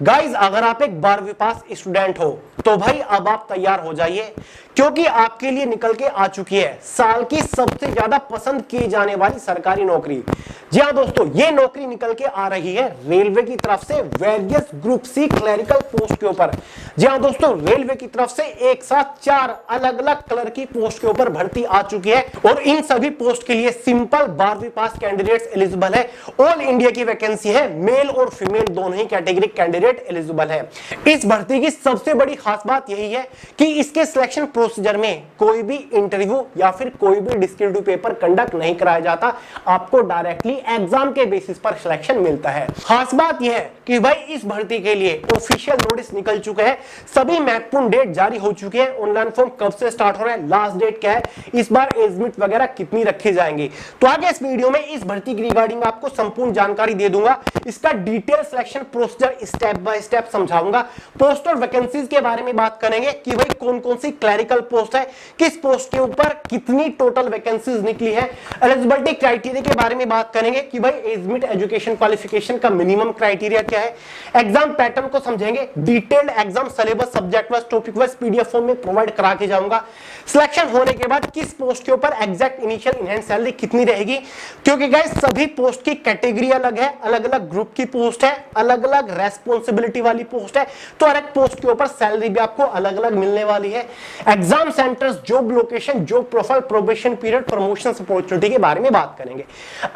Guys अगर आप एक 12वीं पास स्टूडेंट हो तो भाई अब आप तैयार हो जाइए, क्योंकि आपके लिए निकल के आ चुकी है साल की सबसे ज्यादा पसंद की जाने वाली सरकारी नौकरी। जी हाँ दोस्तों, ये नौकरी निकल के आ रही है रेलवे की तरफ से various group C clerical post के ऊपर। जी हाँ दोस्तों, रेलवे की तरफ से एक साथ 4 अलग अलग कलर की पोस्ट के ऊपर भर्ती आ चुकी है और इन सभी पोस्ट के लिए सिंपल 12वीं पास कैंडिडेट्स एलिजिबल है। ऑल इंडिया की वैकेंसी है, मेल और फीमेल दोनों ही कैटेगरी कैंडिडेट एलिजिबल है। इस भर्ती की सबसे बड़ी खास बात यही है कि इसके सिलेक्शन प्रोसीजर में कोई भी इंटरव्यू या फिर कोई भी डिस्क्रिप्टिव पेपर कंडक्ट नहीं कराया जाता, आपको डायरेक्टली एग्जाम के बेसिस पर सिलेक्शन मिलता है। खास बात यह है कि भाई इस भर्ती के लिए ऑफिशियल नोटिस निकल चुके हैं, सभी महत्वपूर्ण डेट जारी हो चुके हैं। ऑनलाइन फॉर्म कब से स्टार्ट हो रहा है, लास्ट डेट क्या है, इस बार एज लिमिट वगैरह कितनी रखी जाएंगी, तो आगे इस वीडियो में इस भर्ती की रिगार्डिंग आपको संपूर्ण जानकारी दे दूंगा। इसका detail selection procedure step by step समझाऊंगा। पोस्ट और वैकेंसीज के बारे में बात करेंगे कि भाई कौन कौन सी क्लरिकल पोस्ट है, किस पोस्ट के ऊपर कितनी टोटल वैकेंसीज निकली है। एलिजिबिलिटी क्राइटेरिया के बारे में बात करेंगे कि भाई एज लिमिट, एजुकेशन क्वालिफिकेशन का मिनिमम क्राइटेरिया क्या है। एग्जाम पैटर्न को समझेंगे, detailed exam syllabus subject wise topic wise PDF form में प्रोवाइड करा के जाऊंगा। सिलेक्शन होने के बाद किस पोस्ट के ऊपर एग्जैक्ट इनिशियल इनहैंड सैलरी कितनी रहेगी, क्योंकि गाइस सभी पोस्ट की कैटेगरी अलग है, अलग अलग ग्रुप की पोस्ट है, अलग अलग रेस्पॉन्सिबिलिटी वाली पोस्ट है, तो हर एक पोस्ट के ऊपर सैलरी भी आपको अलग अलग मिलने वाली है। Exam centres, job location, job profile, probation period, promotion opportunity के बारे में बात करेंगे।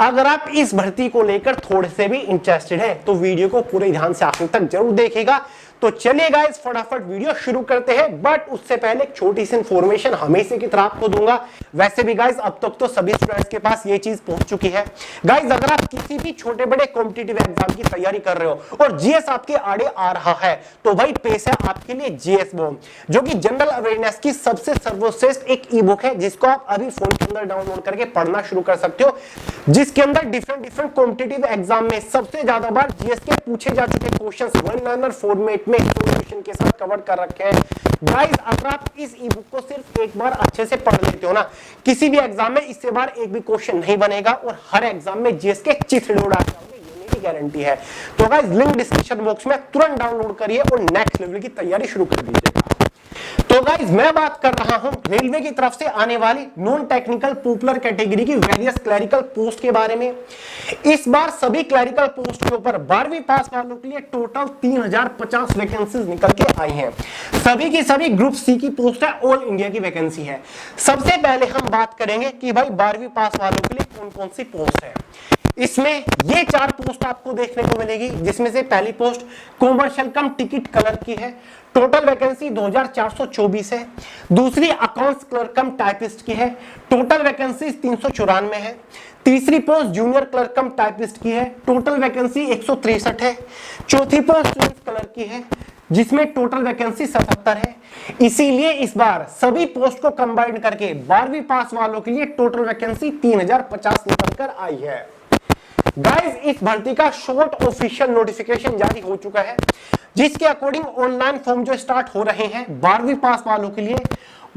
अगर आप इस भर्ती को लेकर थोड़े से भी इंटरेस्टेड हैं तो वीडियो को पूरे ध्यान से आखिर तक जरूर देखिएगा। तो चलिए गाइस फटाफट वीडियो शुरू करते हैं, बट उससे पहले एक छोटी सी इंफॉर्मेशन हमेशा की तरह आपको दूंगा। वैसे भी गाइस अब तक तो सभी स्टूडेंट्स के पास ये चीज पहुंच चुकी है। गाइस अगर आप किसी भी छोटे बड़े कॉम्पिटिटिव एग्जाम की तैयारी कर रहे हो और जीएस आपके आड़े आ रहा है तो भाई पेश है आपके लिए जीएस बॉम्ब, जो कि जनरल अवेयरनेस की सबसे सर्वश्रेष्ठ एक ई बुक है, जिसको आप अभी फोन के अंदर डाउनलोड करके पढ़ना शुरू कर सकते हो, जिसके अंदर डिफरेंट कॉम्पिटिटिव एग्जाम में सबसे ज्यादा बार जीएस के पूछे जा चुके क्वेश्चंस वन लाइनर फॉर्मेट में सॉल्यूशन के साथ कवर कर रखे हैं। गाइस अगर आप इस ई बुक को सिर्फ एक बार अच्छे से पढ़ लेते हो ना, किसी भी एग्जाम में इससे बार एक भी क्वेश्चन नहीं बनेगा और हर एग्जाम में जीएस के चित्र उड़ा जाओगे, ये मेरी गारंटी है। तो गाइस लिंक डिस्क्रिप्शन बॉक्स में तुरंत डाउनलोड करिए और नेक्स्ट लेवल की तैयारी शुरू कर दीजिए। तो गाइस मैं बात कर रहा हूं रेलवे की तरफ से आने वाली नॉन टेक्निकल पॉपुलर कैटेगरी की वेरियस क्लरिकल पोस्ट के बारे में। इस बार सभी क्लरिकल पोस्ट के ऊपर 12वीं पास वालों के लिए टोटल 3050 वैकेंसीज निकल के आई हैं। सभी की सभी ग्रुप सी की पोस्ट है, ऑल इंडिया की वैकेंसी है। सबसे पहले हम बात करेंगे कि भाई 12वीं पास वालों के लिए कौन कौन सी पोस्ट है। इसमें ये 4 पोस्ट आपको देखने को मिलेगी, जिसमें से पहली पोस्ट कॉमर्शियल कम टिकट कलर की है, टोटल वैकेंसी 2424 है। दूसरी अकाउंट्स क्लर्क कम टाइपिस्ट की है, टोटल वैकेंसी 394 है। तीसरी पोस्ट जूनियर क्लर्क कम टाइपिस्ट की है, टोटल वैकेंसी 163 है। चौथी पोस्ट ट्विंस कलर की है, जिसमें टोटल वैकेंसी 77 है। इसीलिए इस बार सभी पोस्ट को कंबाइन करके 12वीं पास वालों के लिए टोटल वैकेंसी 3050 निकल कर आई है। गाइस इस भर्ती का शॉर्ट ऑफिशियल नोटिफिकेशन जारी हो चुका है, जिसके अकॉर्डिंग ऑनलाइन फॉर्म जो स्टार्ट हो रहे हैं 12वीं पास वालों के लिए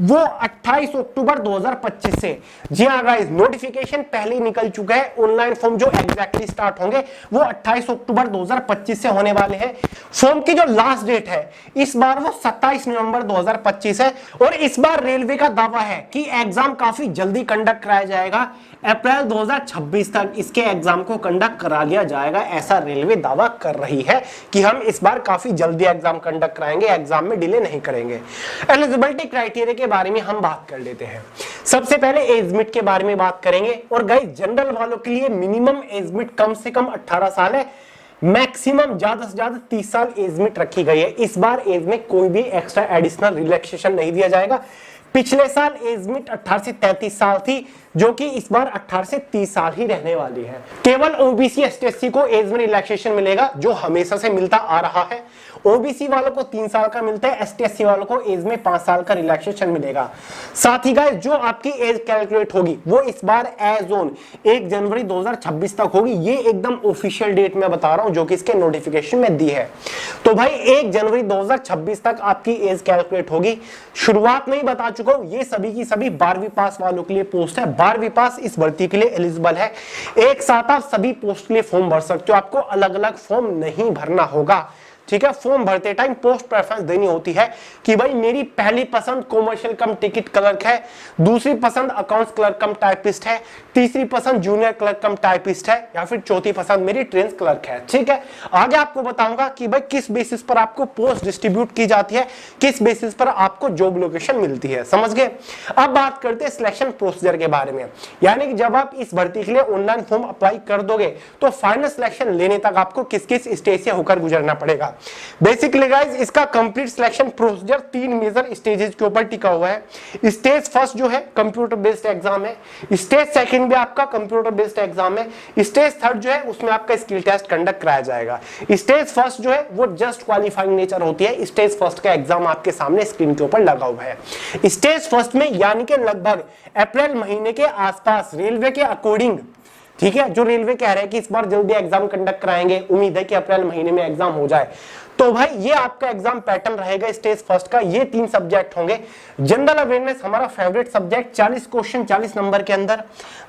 वो 28 अक्टूबर 2025 से। जी हाँ गाइस, नोटिफिकेशन पहले ही निकल चुका है। ऑनलाइन फॉर्म जो एग्जैक्टली स्टार्ट होंगे वो 28 अक्टूबर 2025 से होने वाले हैं। फॉर्म की जो लास्ट डेट है इस बार वो 27 नवंबर 2025 है और इस बार रेलवे का दावा है कि एग्जाम काफी जल्दी कंडक्ट कराया जाएगा। अप्रैल 2026 तक इसके एग्जाम को कंडक्ट करा लिया जाएगा, ऐसा रेलवे दावा कर रही है कि हम इस बार काफी जल्दी एग्जाम कंडक्ट कराएंगे, एग्जाम में डिले नहीं करेंगे। एलिजिबिलिटी क्राइटेरिया के बारे में हम बात कर लेते हैं। सबसे पहले एज लिमिट के बारे में बात करेंगे और गाइस जनरल वालों के लिए मिनिमम एज लिमिट कम से कम 18 साल है, मैक्सिमम ज्यादा से ज्यादा 30 साल एज लिमिट रखी गई है। इस बार एज में कोई भी एक्स्ट्रा एडिशनल रिलैक्सेशन नहीं दिया जाएगा। पिछले साल एज लिमिट 18 से 33 साल थी, जो कि इस बार 18 से 30 साल ही रहने वाली है। केवल ओबीसी एसटी को एज में रिलैक्सेशन मिलेगा, जो हमेशा से मिलता आ रहा है। ओबीसी वालों को 3 साल का मिलता है, एसटी वालों को एज में 5 साल का रिलैक्सेशन मिलेगा। साथ ही गाइस जो आपकी एज कैलकुलेट होगी वो इस बार एज ऑन 1 जनवरी 2026 तक होगी। ये एकदम ऑफिशियल डेट मैं बता रहा हूं जो कि इसके नोटिफिकेशन में दी है। तो भाई 1 जनवरी 2026 तक आपकी एज कैलकुलेट होगी। शुरुआत में ही बता चुका हूं, ये सभी की सभी 12वीं पास वालों के लिए पोस्ट है। 12वीं पास इस भर्ती के लिए एलिजिबल है। एक साथ आप सभी पोस्ट के लिए फॉर्म भर सकते हो, आपको अलग अलग फॉर्म नहीं भरना होगा। ठीक है, फॉर्म भरते टाइम पोस्ट प्रेफरेंस देनी होती है कि भाई मेरी पहली पसंद कॉमर्शियल कम टिकट क्लर्क है, दूसरी पसंद अकाउंट्स क्लर्क कम टाइपिस्ट है, तीसरी पसंद जूनियर क्लर्क कम टाइपिस्ट है, या फिर चौथी पसंद मेरी ट्रेन क्लर्क है। ठीक है, आगे आपको बताऊंगा कि भाई किस बेसिस पर आपको पोस्ट डिस्ट्रीब्यूट की जाती है, किस बेसिस पर आपको जॉब लोकेशन मिलती है, समझ गए। अब बात करते हैं सिलेक्शन प्रोसीजर के बारे में, यानी कि जब आप इस भर्ती के लिए ऑनलाइन फॉर्म अप्लाई कर दोगे तो फाइनल सिलेक्शन लेने तक आपको किस किस स्टेज से होकर गुजरना पड़ेगा। बेसिकली गाइस इसका complete selection procedure 3 major stages के ऊपर टिका हुआ है। स्टेज फर्स्ट जो है कंप्यूटर बेस्ड एग्जाम है, स्टेज सेकंड भी आपका कंप्यूटर बेस्ड एग्जाम है, स्टेज थर्ड जो है उसमें आपका स्किल टेस्ट कंडक्ट कराया जाएगा। स्टेज फर्स्ट जो है वो जस्ट क्वालिफाइंग नेचर होती है, स्टेज फर्स्ट का एग्जाम आपके सामने स्क्रीन के ऊपर लगा हुआ है। स्टेज फर्स्ट में यानी कि लगभग अप्रैल महीने के आसपास रेलवे के अकॉर्डिंग, ठीक है, जो रेलवे कह रहे हैं कि इस बार जल्दी एग्जाम कंडक्ट कराएंगे, उम्मीद है कि अप्रैल महीने में एग्जाम हो जाए, तो भाई ये आपका एग्जाम पैटर्न रहेगा स्टेज फर्स्ट का। ये 3 सब्जेक्ट होंगे। जनरल अवेयरनेस हमारा फेवरेट सब्जेक्ट, 40 क्वेश्चन 40 नंबर के अंदर।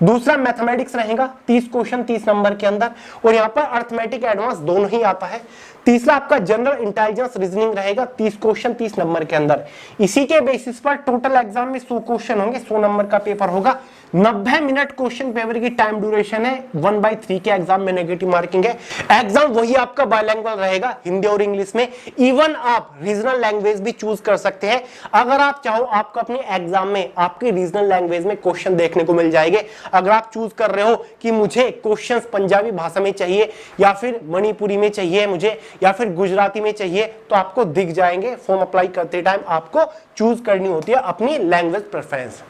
दूसरा मैथमेटिक्स रहेगा 30 क्वेश्चन 30 नंबर के अंदर, और यहाँ पर अर्थमेटिक एडवांस दोनों ही आता है। तीसरा आपका जनरल इंटेलिजेंस रीजनिंग रहेगा 30 क्वेश्चन 30 नंबर के अंदर। इसी के बेसिस पर टोटल एग्जाम में 100 क्वेश्चन होंगे, 100 नंबर का पेपर होगा। 90 मिनट क्वेश्चन पेपर की टाइम ड्यूरेशन है, 1/3 के एग्जाम में नेगेटिव मार्किंग है। एग्जाम वही आपका बायलैंग्वेज रहेगा, हिंदी और इंग्लिश में। इवन आप रीजनल लैंग्वेज भी चूज कर सकते हैं, अगर आप चाहो आपको अपने एग्जाम में आपके रीजनल लैंग्वेज में क्वेश्चन देखने को मिल जाएंगे। अगर आप चूज कर रहे हो कि मुझे क्वेश्चंस पंजाबी भाषा में चाहिए, या फिर मणिपुरी में चाहिए मुझे, या फिर गुजराती में चाहिए, तो आपको दिख जाएंगे। फॉर्म अप्लाई करते टाइम आपको चूज करनी होती है अपनी लैंग्वेज प्रेफरेंस।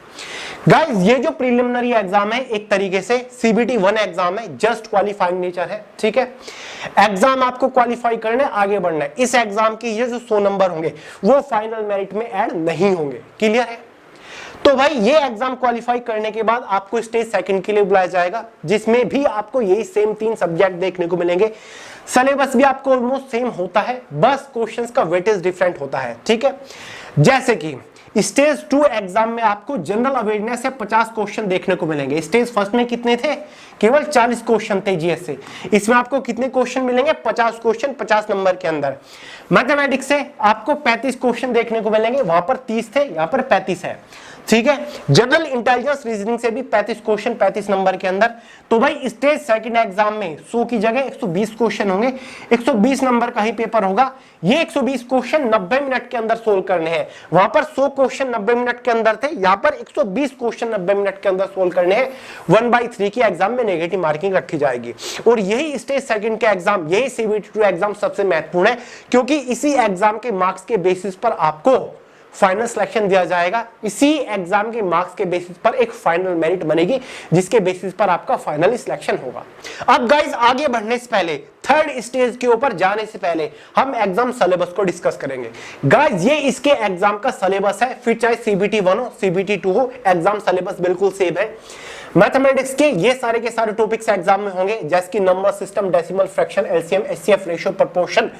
गाइस ये जो प्रीलिमिनरी एग्जाम है एक तरीके से CBT 1 एग्जाम है, जस्ट क्वालिफाइंग नेचर है, ठीक है। एग्जाम आपको क्वालिफाई करने आगे बढ़ना है। इस एग्जाम के ये जो 100 नंबर होंगे वो फाइनल मेरिट में ऐड नहीं होंगे, क्लियर है। तो भाई ये एग्जाम क्वालिफाई करने के बाद आपको स्टेज सेकंड के लिए बुलाया जाएगा, जिसमें भी आपको यही सेम 3 सब्जेक्ट देखने को मिलेंगे। सिलेबस भी आपको ऑलमोस्ट सेम होता है, बस क्वेश्चंस का वेटेज डिफरेंट होता है, ठीक है। जैसे कि स्टेज 2 एग्जाम में आपको जनरल अवेयरनेस से 50 क्वेश्चन देखने को मिलेंगे। स्टेज फर्स्ट में कितने थे? केवल 40 क्वेश्चन थे जीएस से। इसमें आपको कितने क्वेश्चन मिलेंगे? 50 क्वेश्चन 50 नंबर के अंदर। मैथमेटिक्स से आपको 35 क्वेश्चन देखने को मिलेंगे, वहां पर 30 थे, यहां पर 35 है, ठीक है। जनरल इंटेलिजेंस रीजनिंग से भी 35 क्वेश्चन 35 नंबर के अंदर। तो भाई स्टेज सेकंड एग्जाम में 100 की जगह 120 क्वेश्चन होंगे, 120 नंबर का ही पेपर होगा। ये 120 क्वेश्चन 90 मिनट के अंदर सोल्व करने हैं। वहां पर 100 क्वेश्चन 90 मिनट के अंदर थे, यहां पर 120 क्वेश्चन 90 मिनट के अंदर सोल्व करने हैं। 1/3 की एग्जाम में नेगेटिव मार्किंग रखी जाएगी। और यही स्टेज सेकंड के एग्जाम, यही CBT 2 एग्जाम सबसे महत्वपूर्ण है, क्योंकि इसी एग्जाम के मार्क्स के बेसिस पर आपको फाइनल सिलेक्शन दिया जाएगा। इसी एग्जाम के मार्क्स के बेसिस पर एक फाइनल मेरिट बनेगी, जिसके बेसिस पर आपका फाइनली सिलेक्शन होगा। अब गाइस आगे बढ़ने से पहले, थर्ड स्टेज के ऊपर जाने से पहले हम एग्जाम सिलेबस को डिस्कस करेंगे। गाइस ये इसके एग्जाम का सिलेबस है, फिर चाहे CBT 1 हो CBT 2 हो, एग्जाम सिलेबस बिल्कुल सेम है। मैथमेटिक्स के ये सारे के सारे टॉपिक्स एग्जाम में होंगे, जैसे कि number system, decimal fraction, LCM, HCF, ratio, proportion,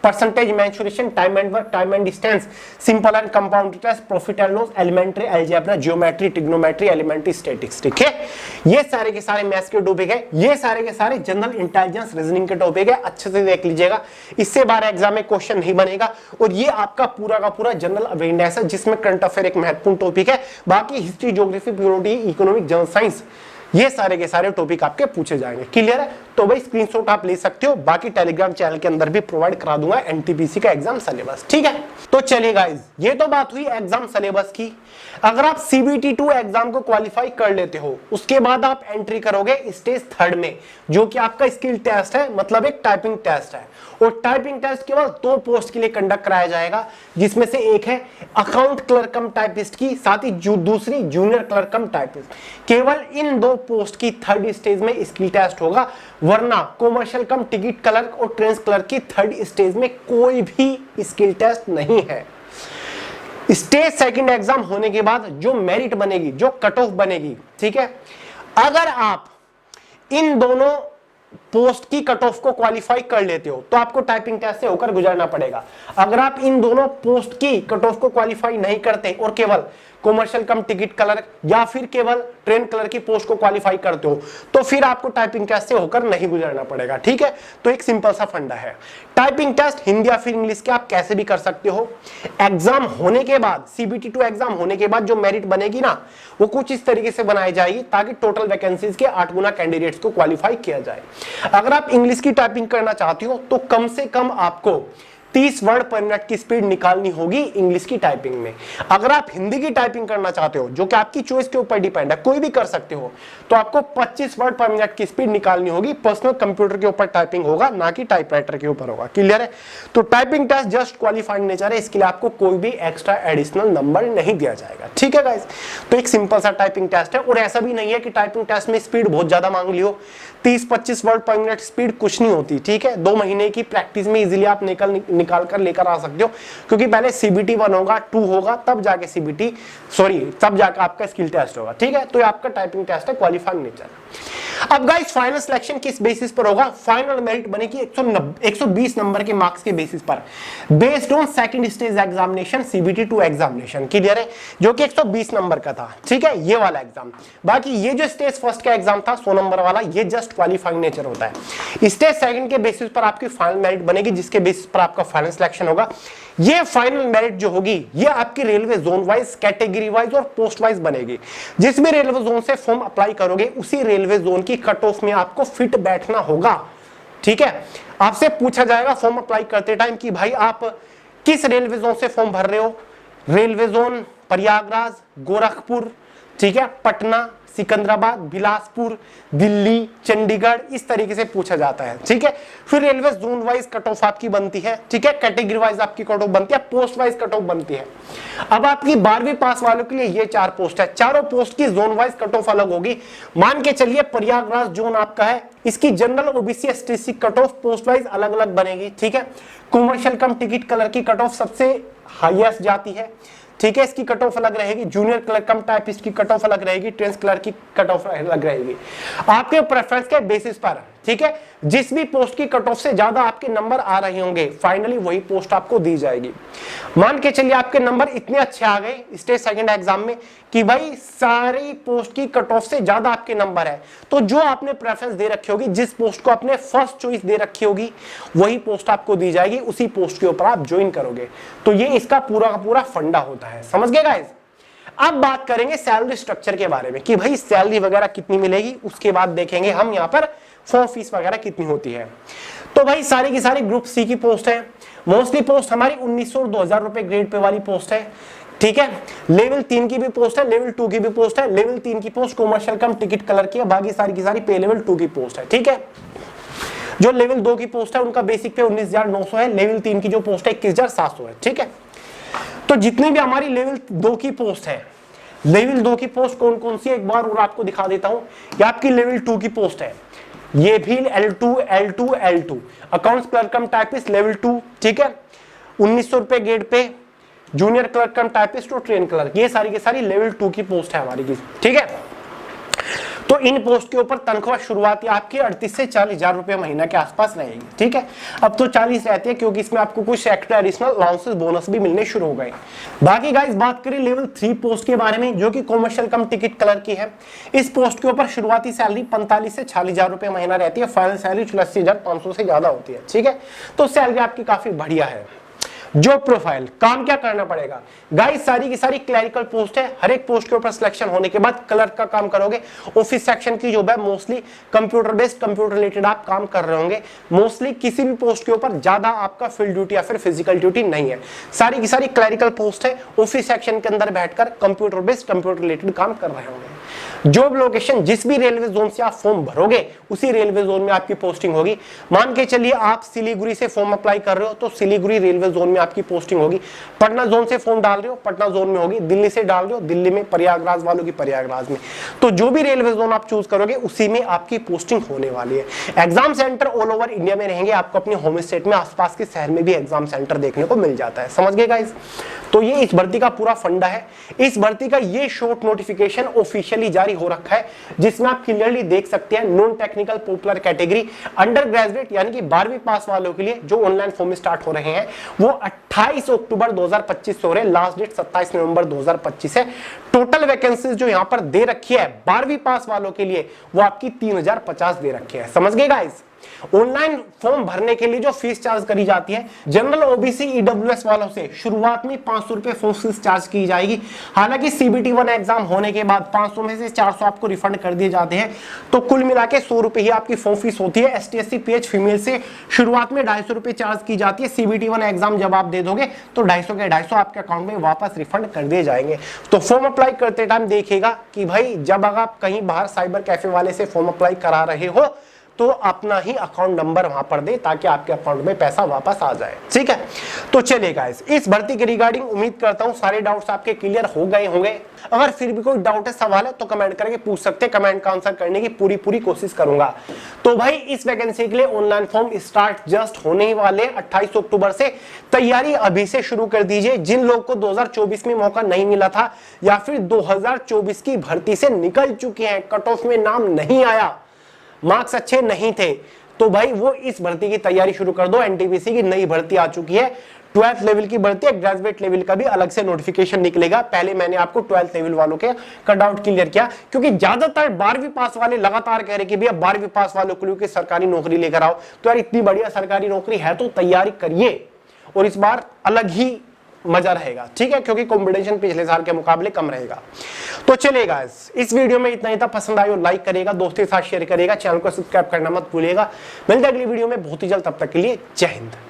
percentage, mensuration, time and work, time and distance, simple and compound interest, profit and loss, elementary algebra, geometry, trigonometry, elementary statistics, ठीक है। ये सारे के सारे मैथ्स के टॉपिक है, ये सारे के सारे जनरल इंटेलिजेंस रीजनिंग के टॉपिक है। अच्छे से देख लीजिएगा, इससे बाहर एग्जाम में क्वेश्चन नहीं बनेगा। और ये आपका पूरा का पूरा जनरल अवेयरनेस है, जिसमें करंट अफेयर एक महत्वपूर्ण टॉपिक है। बाकी history, geography, polity, economic, general science, ये सारे के सारे टॉपिक आपके पूछे जाएंगे, क्लियर है। तो भाई स्क्रीनशॉट आप ले सकते हो, बाकी टेलीग्राम चैनल के अंदर भी प्रोवाइड करा दूंगा NTPC का एग्जाम सिलेबस, ठीक है। तो चलिए गाइस, ये तो बात हुई एग्जाम सिलेबस की। अगर आप CBT 2 एग्जाम को क्वालिफाई कर लेते हो, उसके बाद आप एंट्री करोगे स्टेज थर्ड में, जो कि आपका स्किल टेस्ट है, मतलब एक टाइपिंग टेस्ट है। और टाइपिंग टेस्ट केवल 2 पोस्ट के लिए कंडक्ट कराया जाएगा, जिसमें से एक है अकाउंट क्लर्क कम टाइपिस्ट की, साथ ही दूसरी जूनियर क्लर्क कम टाइपिस्ट। केवल इन 2 पोस्ट की थर्ड स्टेज में स्किल टेस्ट होगा, वरना कॉमर्शियल कम टिकट क्लर्क और ट्रेन क्लर्क की थर्ड स्टेज में कोई भी स्किल टेस्ट नहीं है। स्टेज सेकंड एग्जाम होने के बाद जो मेरिट बनेगी, जो कट ऑफ बनेगी, ठीक है, अगर आप इन दोनों पोस्ट की कट ऑफ को क्वालिफाई कर लेते हो तो आपको टाइपिंग टेस्ट से होकर गुजरना पड़ेगा। अगर आप इन दोनों पोस्ट की कट ऑफ को क्वालिफाई नहीं करते और केवल कॉमर्शियल कम टिकट क्लर्क या फिर केवल ट्रेन क्लर्क की पोस्ट को क्वालिफाई करते हो तो फिर आपको टाइपिंग टेस्ट से होकर नहीं गुजरना पड़ेगा, ठीक है। तो एक सिंपल सा फंडा है। टाइपिंग टेस्ट हिंदी या फिर इंग्लिश के आप कैसे भी कर सकते हो। एग्जाम होने के बाद, CBT 2 एग्जाम होने के बाद जो मेरिट बनेगी ना, वो कुछ इस तरीके से बनाई जाएगी ताकि टोटल वैकेंसीज के 8 गुना कैंडिडेट्स को क्वालिफाई किया जाए। अगर आप इंग्लिश की टाइपिंग करना चाहते हो तो कम से कम आपको 30 वर्ड पर मिनट की स्पीड निकालनी होगी इंग्लिश की टाइपिंग में। अगर आप हिंदी की टाइपिंग करना चाहते हो, जो कि आपकी चॉइस के ऊपर डिपेंड है, कोई भी कर सकते हो, तो आपको 25 वर्ड पर मिनट की स्पीड निकालनी होगी। पर्सनल कंप्यूटर के ऊपर टाइपिंग होगा, ना कि टाइपराइटर के ऊपर होगा। क्लियर है? तो typing test just qualified nature है, इसके लिए आपको कोई भी एक्स्ट्रा एडिशनल नंबर नहीं दिया जाएगा, ठीक है गाइस। तो एक सिंपल सा टाइपिंग टेस्ट है, और ऐसा भी नहीं है कि टाइपिंग टेस्ट में स्पीड बहुत ज्यादा मांग लियो। 30-25 वर्ड पर मिनट स्पीड कुछ नहीं होती, ठीक है। 2 महीने की प्रैक्टिस में इजीली आप निकाल कर लेकर आ सकते हो, क्योंकि पहले CBT 1 होगा, 2 होगा, तब जाके तब जाकर आपका स्किल टेस्ट होगा, ठीक है। तो ये आपका टाइपिंग टेस्ट है, क्वालिफाइड नेचर। अब गाइस फाइनल सिलेक्शन किस बेसिस पर होगा? फाइनल मेरिट बनेगी 120 नंबर के मार्क्स के बेसिस पर, based on second stage examination CBT 2 examination. Clear है? जो कि 120 नंबर का था, ठीक है, ये वाला एग्जाम। बाकी ये जो स्टेज फर्स्ट का एग्जाम था 100 नंबर वाला, ये जस्ट क्वालिफाइंग नेचर होता है। स्टेज सेकंड के बेसिस पर आपकी फाइनल मेरिट बनेगी, जिसके बेसिस पर आपका फाइनल सिलेक्शन होगा। ये फाइनल मेरिट जो होगी ये आपकी railway zone wise, category wise और पोस्ट वाइज बनेगी। जिस भी रेलवे जोन से फॉर्म अप्लाई करोगे उसी रेलवे जोन की कट ऑफ में आपको फिट बैठना होगा, ठीक है। आपसे पूछा जाएगा फॉर्म अप्लाई करते टाइम कि भाई आप किस रेलवे जोन से फॉर्म भर रहे हो। रेलवे जोन प्रयागराज, गोरखपुर, ठीक है, पटना, सिकंदराबाद, बिलासपुर, दिल्ली, चंडीगढ़, इस तरीके से पूछा जाता है, ठीक है। फिर railway zone wise cut off आपकी बनती है, ठीक है, कैटेगरी वाइज आपकी कट ऑफ बनती है, पोस्ट वाइज कट ऑफ बनती है। अब आपकी 12वीं पास वालों के लिए ये 4 पोस्ट है, चारों पोस्ट की जोन वाइज कट ऑफ अलग होगी। मान के चलिए प्रयागराज जोन आपका है, इसकी general OBC ST cut off post wise अलग अलग बनेगी, ठीक है। कॉमर्शियल कम टिकट कलर की कट ऑफ सबसे हाईएस्ट जाती है, ठीक है, इसकी कट ऑफ अलग रहेगी। जूनियर क्लर्क कम टाइपिस्ट की कट ऑफ अलग रहेगी, ट्रेंस क्लर्क की कट ऑफ अलग रहेगी, आपके प्रेफरेंस के बेसिस पर, ठीक है। जिस भी पोस्ट की कट ऑफ से ज्यादा आपके नंबर आ रहे होंगे, फाइनली वही पोस्ट आपको दी जाएगी। मान के चलिए आपके नंबर इतने अच्छे आ गए स्टेज सेकंड एग्जाम में कि भाई सारी पोस्ट की कट ऑफ से ज्यादा आपके नंबर है, तो जो आपने प्रेफरेंस दे रखी होगी, जिस पोस्ट को आपने फर्स्ट चॉइस दे रखी होगी, वही पोस्ट आपको दी जाएगी, उसी पोस्ट के ऊपर आप ज्वाइन करोगे। तो ये इसका पूरा का पूरा फंडा होता है, समझ गए गाइस। अब बात करेंगे सैलरी स्ट्रक्चर के बारे में कि भाई सैलरी वगैरह कितनी मिलेगी, उसके बाद देखेंगे हम यहाँ पर फॉर्म फीस वगैरह कितनी होती है। तो भाई सारी की सारी ग्रुप C की पोस्ट है, मोस्टली पोस्ट हमारी 1900 और 2000 रुपए ग्रेड पे वाली पोस्ट है, ठीक है। लेवल 3 की भी पोस्ट है, लेवल 2 की भी पोस्ट है। लेवल 3 की पोस्ट कॉमर्शियल कम टिकट कलर की है, बाकी सारी की सारी पे लेवल 2 की पोस्ट है, ठीक है। जो लेवल 2 की पोस्ट है उनका बेसिक पे 19,900 है, लेवल 3 की जो पोस्ट है 21,700 है, ठीक है। तो जितनी भी हमारी लेवल 2 की पोस्ट है, लेवल 2 की पोस्ट कौन कौन सी है एक बार और आपको दिखा देता हूं। ये आपकी लेवल 2 की पोस्ट है, ये भी L2 अकाउंट्स क्लर्क कम टाइपिस्ट लेवल 2, ठीक है, 1900 रुपए ग्रेड पे। जूनियर क्लर्क कम टाइपिस्ट और ट्रेन क्लर्क, ये सारी की सारी लेवल 2 की पोस्ट है हमारी की, ठीक है। तो इन पोस्ट के ऊपर तनख्वाह शुरुआती आपकी 38 से 40,000 रुपए महीना के आसपास रहेगी, ठीक है। अब तो 40 रहती है क्योंकि इसमें आपको कुछ एक्स्ट्रा एडिशनल अलाउंसेस बोनस भी मिलने शुरू हो गए। बाकी गाइस बात करें लेवल 3 पोस्ट के बारे में, जो कि कॉमर्शियल कम टिकट कलर की है। इस पोस्ट के ऊपर शुरुआती सैलरी 45 से 40,000 रुपए महीना रहती है, फाइनल सैलरी 84,500 से ज्यादा होती है, ठीक है। तो सैलरी आपकी काफी बढ़िया है। जॉब प्रोफाइल, काम क्या करना पड़ेगा गाइस, सारी की सारी क्लरिकल पोस्ट है। हर एक पोस्ट के ऊपर सिलेक्शन होने के बाद क्लर्क का काम करोगे। ऑफिस सेक्शन की जॉब है, mostly computer based, computer related आप काम कर रहे होंगे। मोस्टली किसी भी पोस्ट के ऊपर ज्यादा आपका फील्ड ड्यूटी या फिर फिजिकल ड्यूटी नहीं है, सारी की सारी क्लरिकल पोस्ट है। ऑफिस सेक्शन के अंदर बैठकर कंप्यूटर बेस्ड, कंप्यूटर रिलेटेड काम कर रहे होंगे। जॉब लोकेशन, जिस भी रेलवे जोन से आप फॉर्म भरोगे उसी रेलवे जोन में आपकी पोस्टिंग होगी। मान के चलिए आप सिलीगुड़ी से फॉर्म अप्लाई कर रहे हो तो सिलीगुड़ी रेलवे जोन में आपकी पोस्टिंग होगी। पटना जोन से फॉर्म डाल रहे हो पटना जोन में होगी। दिल्ली से डाल रहे हो दिल्ली में, प्रयागराज वालों की प्रयागराज में। तो जो भी रेलवे जोन आप चूज करोगे उसी में आपकी पोस्टिंग होने वाली है। Exam centre all over India में रहेंगे, आपको अपने होम स्टेट में आसपास के शहर में भी एग्जाम सेंटर देखने को मिल जाता है। समझ गए गाइस? तो ये इस भर्ती का पूरा फंडा है। इस भर्ती का ये शॉर्ट नोटिफिकेशन ऑफिशियली जारी हो रखा है, जिसमें आप क्लियरली देख सकते हैं non technical popular category under graduate यानी कि 12वीं पास वालों के लिए जो ऑनलाइन फॉर्म स्टार्ट हो रहे हैं वो 28 अक्टूबर 2025 से हो रहे हैं, लास्ट डेट 27 नवंबर 2025 है। टोटल वैकेंसीज जो यहां पर दे रखी है 12वीं पास वालों के लिए वो आपकी 3050 दे रखी है। समझ गए गाइस? ऑनलाइन फॉर्म भरने के लिए जो फीस चार्ज करी जाती है जनरल ओबीसी ईडब्ल्यूएस वालों से शुरुआत में 500 रुपए फीस चार्ज की जाएगी। हालांकि सीबीटी 1 एग्जाम होने के बाद 500 में से 400 आपको रिफंड कर दिए जाते हैं, तो कुल मिला के 100 रुपए ही आपकी फॉर्म फीस होती है। एसटी एससी पीएच फीमेल से शुरुआत में 250 रुपए चार्ज की जाती है। सीबीटी 1 एग्जाम जब आप दे दोगे तो 250 के 250 आपके अकाउंट में वापस रिफंड कर दिए जाएंगे। तो फॉर्म अप्लाई करते टाइम देखिएगा कि भाई जब अगर आप कहीं बाहर साइबर कैफे वाले से फॉर्म अप्लाई करा रहे हो तो अपना ही अकाउंट नंबर वहां पर दे ताकि आपके अकाउंट में पैसा वापस आ जाए। ठीक है, तो चलिए गाइस, इस भर्ती के रिगार्डिंग उम्मीद करता हूं सारे डाउट्स आपके क्लियर हो गए होंगे। अगर फिर भी कोई डाउट है, सवाल है तो कमेंट करके पूछ सकते हैं। कमेंट का आंसर करने की पूरी कोशिश करूंगा। तो भाई इस वैकेंसी के लिए ऑनलाइन फॉर्म स्टार्ट जस्ट होने ही वाले 28 अक्टूबर से। तैयारी अभी से शुरू कर दीजिए। जिन लोग को 2024 में मौका नहीं मिला था या फिर 2024 की भर्ती से निकल चुके हैं, कट ऑफ में नाम नहीं आया, मार्क्स अच्छे नहीं थे, तो भाई वो इस भर्ती की तैयारी शुरू कर दो। एनटीपीसी की नई भर्ती आ चुकी है, 12th लेवल की भर्ती है, ग्रेजुएट लेवल का भी अलग से नोटिफिकेशन निकलेगा। पहले मैंने आपको 12th लेवल वालों के का डाउट क्लियर किया, क्योंकि ज्यादातर 12वीं पास वाले लगातार कह रहे कि भैया 12वीं पास वालों के लिए सरकारी नौकरी लेकर आओ। तो यार इतनी बढ़िया सरकारी नौकरी है तो तैयारी करिए, और इस बार अलग ही मजा रहेगा। ठीक है, क्योंकि कंपटीशन पिछले साल के मुकाबले कम रहेगा। तो चलेगा, इस वीडियो में इतना ही था। पसंद आए तो लाइक करेगा, दोस्तों के साथ शेयर करेगा, चैनल को सब्सक्राइब करना मत भूलिएगा। मिलते हैं अगली वीडियो में बहुत ही जल्द, तब तक के लिए जय हिंद।